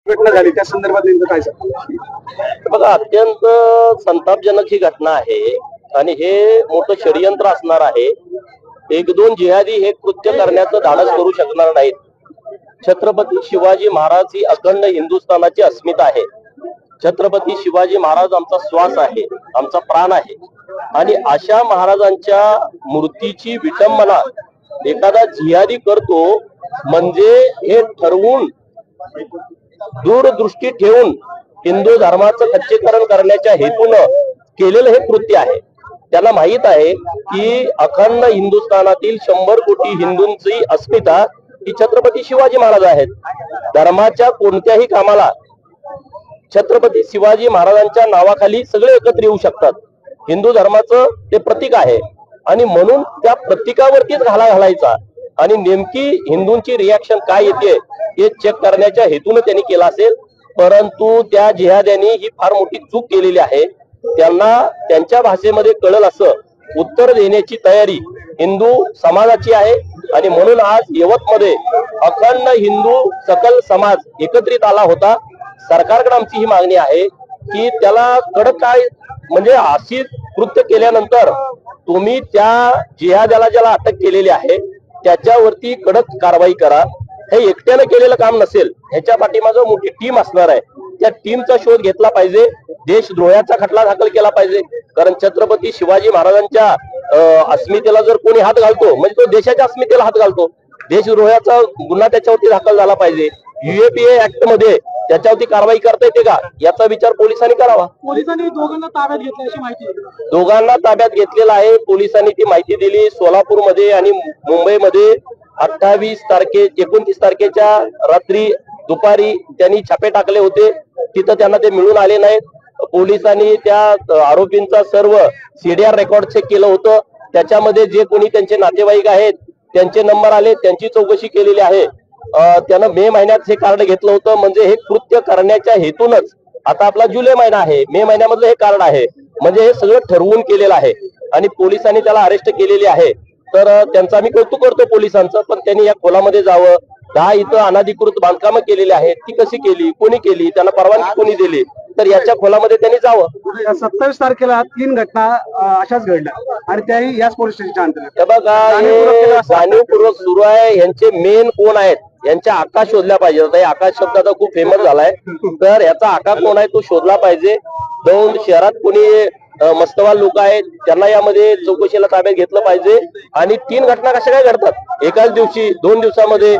घटना झाली त्या संदर्भात नेमकं काय सांगतो? बघा, अत्यंत संतापजनक ही घटना आहे आणि हे मोठं षडयंत्र असणार आहे. एक दोन जिहादी हे कृत्य करण्याचं धाडस करू शकणार नाहीत. छत्रपती शिवाजी महाराज ही अखंड हिंदुस्थानाची अस्मिता आहे. छत्रपती शिवाजी महाराज आमचा श्वास आहे, आमचा प्राण आहे. आणि अशा महाराजांच्या मूर्तीची विटंबना एखादा जिहादी करतो म्हणजे हे ठरवून दूरदृष्टी ठेवून हिंदू धर्माचं खच्चीकरण करण्याच्या हेतूनं केलेलं हे कृत्य आहे. त्याला माहित आहे की अखंड हिंदुस्थानातील 100 कोटी हिंदूंची अस्मिता ही छत्रपती शिवाजी महाराज आहेत. धर्माच्या कोणत्याही कामाला छत्रपती शिवाजी महाराजांच्या नावाखाली सगळे एकत्र येऊ शकतात. हिंदू धर्माचं ते प्रतीक आहे आणि म्हणून त्या प्रतीकावरतीच घाला घालायचा आणि नेमकी हिंदूंची रिॲक्शन काय येते हे चेक करण्याच्या हेतून त्यांनी केला असेल. परंतु त्या जिहाद्यांनी ही फार मोठी चूक केलेली आहे. त्यांना त्यांच्या भाषेमध्ये कळल असं उत्तर देण्याची तयारी हिंदू समाजाची आहे आणि म्हणून आज यवतमध्ये अखंड हिंदू सकल समाज एकत्रित आला होता. सरकारकडे आमची ही मागणी आहे की त्याला कडक काय म्हणजे अशी कृत्य केल्यानंतर तुम्ही त्या जिहाद्याला ज्याला अटक केलेली आहे त्याच्यावरती कडक कारवाई करा. हे एकट्यानं केलेलं काम नसेल, ह्याच्या पाठीमागं मोठी टीम असणार आहे. त्या टीमचा शोध घेतला पाहिजे. देशद्रोहाचा खटला दाखल केला पाहिजे. कारण छत्रपती शिवाजी महाराजांच्या अस्मितेला जर कोणी हात घालतो म्हणजे तो देशाच्या अस्मितेला हात घालतो. देशद्रोहाचा गुन्हा त्याच्यावरती दाखल झाला पाहिजे. UAPA ऍक्ट मध्ये त्याच्यावरती कारवाई करता येते का याचा विचार पोलिसांनी करावा. पोलिसांनी दोघांना ताब्यात घेतल्याची माहिती आहे. दोघांना ताब्यात घेतलेला आहे. पोलिसांनी ती माहिती दिली. सोलापूरमध्ये आणि मुंबईमध्ये 29 तारखेच्या रात्री दुपारी त्यांनी छापे टाकले होते. तिथं त्यांना ते मिळून आले नाहीत. पोलिसांनी त्या आरोपींचा सर्व CDR रेकॉर्ड चेक केलं होतं. त्याच्यामध्ये जे कोणी त्यांचे नातेवाईक आहेत त्यांचे नंबर आले, त्यांची चौकशी केलेली आहे. त्यानं मे महिन्यात हे कार्ड घेतलं होतं. म्हणजे हे कृत्य करण्याच्या हेतूनच आता आपला जुलै महिना आहे, मे महिन्यामधलं हे कार्ड आहे. म्हणजे हे सगळं ठरवून केलेलं आहे आणि पोलिसांनी त्याला अरेस्ट केलेली आहे. तर त्यांचं आम्ही कौतुक करतो पोलिसांचं. पण त्यांनी या खोलामध्ये जावं. 10 इथं अनाधिकृत बांधकामं केलेली आहेत. ती कशी केली, कोणी केली, त्यांना परवानगी कोणी दिली, तर याच्या खोलामध्ये त्यांनी जावं. 27 तारखेला 3 घटना अशाच घडल्या आणि त्याही याच पोलीस स्टेशनच्या अंतर्गत. हे बघा, हे जाणीवपूर्वक सुरू आहे. यांचे मेन कोण आहेत यांच्या आकाश शोधल्या पाहिजे. आता हे आकाश शब्द आता खूप फेमस झालाय. तर याचा आकाश कोण आहे तो शोधला पाहिजे. दौंड शहरात कोणी मस्तवाल लोक आहेत त्यांना यामध्ये चौकशीला ताब्यात घेतलं पाहिजे. आणि 3 घटना कशा काय घडतात एकाच दिवशी, 2 दिवसामध्ये?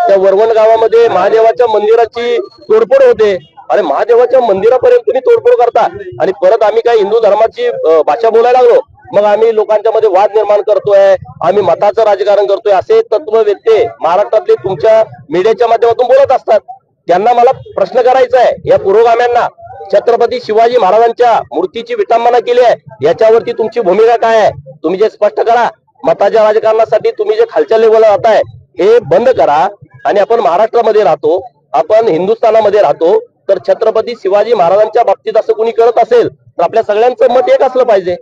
त्या वरवण गावामध्ये महादेवाच्या मंदिराची तोडफोड होते. अरे, महादेवाच्या मंदिरापर्यंत तुम्ही तोडफोड करता आणि परत आम्ही काय हिंदू धर्माची भाषा बोलायला लागलो. मग आम्ही लोकांच्या मध्ये वाद निर्माण करतोय, आम्ही मताचं राजकारण करतोय, असे तत्ववेत्ते महाराष्ट्रातले तुमच्या मीडियाच्या माध्यमातून बोलत असतात. त्यांना मला प्रश्न करायचा आहे, या पुरोगाम्यांना छत्रपती शिवाजी महाराजांच्या मूर्तीची विटंबना केली आहे याच्यावरती तुमची भूमिका काय आहे? तुम्ही जे स्पष्ट करा. मताच्या राजकारणासाठी तुम्ही जे खालच्या लेवलला जाताय हे बंद करा. आणि आपण महाराष्ट्रामध्ये राहतो, आपण हिंदुस्थानामध्ये राहतो. तर छत्रपती शिवाजी महाराजांच्या बाबतीत असं कोणी करत असेल तर आपल्या सगळ्यांचं मत एक असलं पाहिजे.